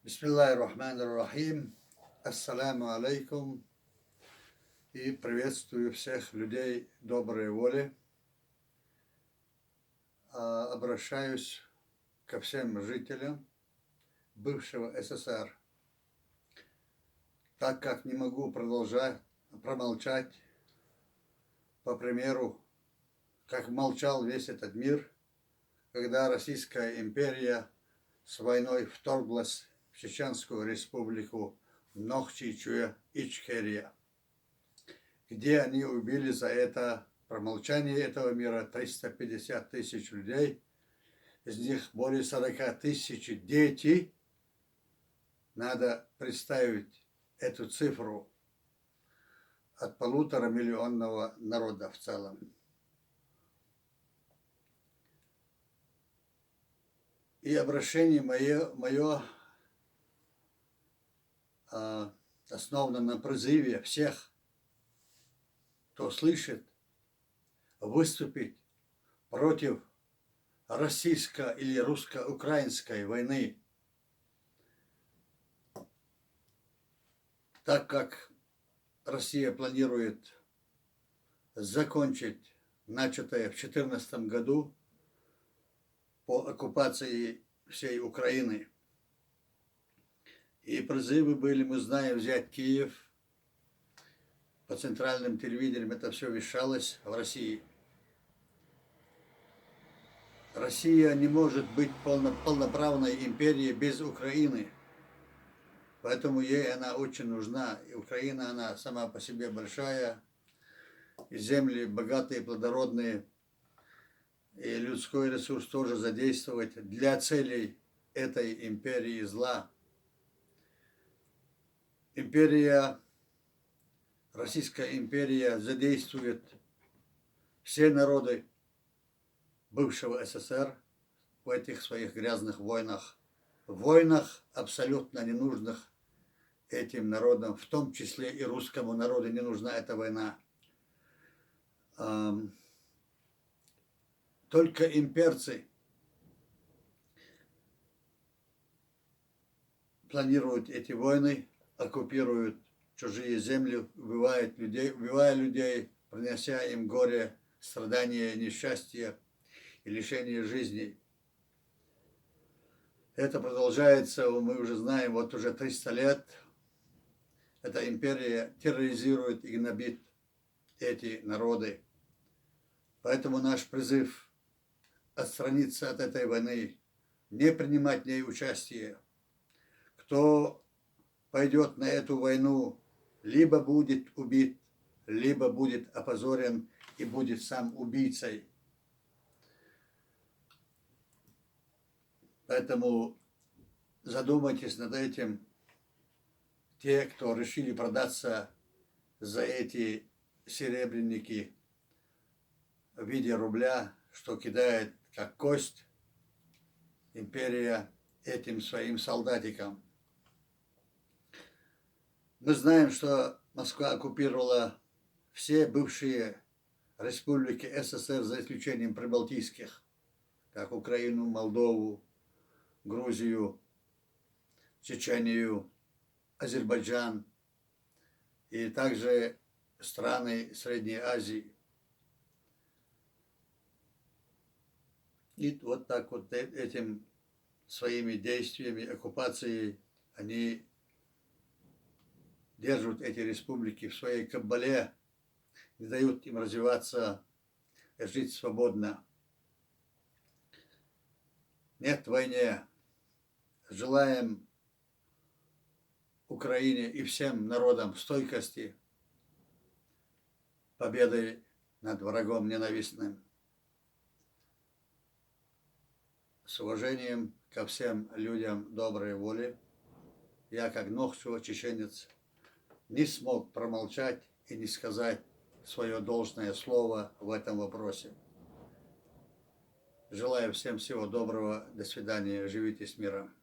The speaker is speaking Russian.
Бисмиллахи рахмани рахим. Ассаламу алейкум. И приветствую всех людей доброй воли. Обращаюсь ко всем жителям бывшего СССР, так как не могу промолчать, по примеру, как молчал весь этот мир, когда Российская империя с войной вторглась в Чеченскую республику Нохчи-Чуя-Ичкерия, где они убили за это промолчание этого мира 350 тысяч людей, из них более 40 тысяч дети. Надо представить эту цифру от 1,5-миллионного народа в целом. И обращение мое основано на призыве всех, кто слышит, выступить против российско- или русско-украинской войны, так как Россия планирует закончить начатое в 2014 году по оккупации всей Украины. И призывы были, мы знаем, взять Киев. По центральным телевидениям это все вещалось в России. Россия не может быть полноправной империей без Украины. Поэтому ей она очень нужна. И Украина, она сама по себе большая. И земли богатые, плодородные. И людской ресурс тоже задействовать для целей этой империи зла. Российская империя задействует все народы бывшего СССР в этих своих грязных войнах. Войнах абсолютно ненужных этим народам, в том числе и русскому народу не нужна эта война. Только имперцы планируют эти войны, оккупируют чужие земли, убивая людей, принося им горе, страдания, несчастье и лишение жизни. Это продолжается, мы уже знаем, вот уже 300 лет. Эта империя терроризирует и гнобит эти народы. Поэтому наш призыв отстраниться от этой войны, не принимать в ней участие. Кто пойдет на эту войну, либо будет убит, либо будет опозорен и будет сам убийцей. Поэтому задумайтесь над этим. Те, кто решили продаться за эти серебряники в виде рубля, что кидает как кость империя этим своим солдатикам. Мы знаем, что Москва оккупировала все бывшие республики СССР, за исключением прибалтийских, как Украину, Молдову, Грузию, Чечению, Азербайджан и также страны Средней Азии. И вот так вот этим своими действиями, оккупацией, они держат эти республики в своей кабале, не дают им развиваться и жить свободно. Нет войне. Желаем Украине и всем народам стойкости, победы над врагом ненавистным. С уважением ко всем людям доброй воли, я, как Нохчева чеченец, не смог промолчать и не сказать свое должное слово в этом вопросе. Желаю всем всего доброго. До свидания. Живите с миром.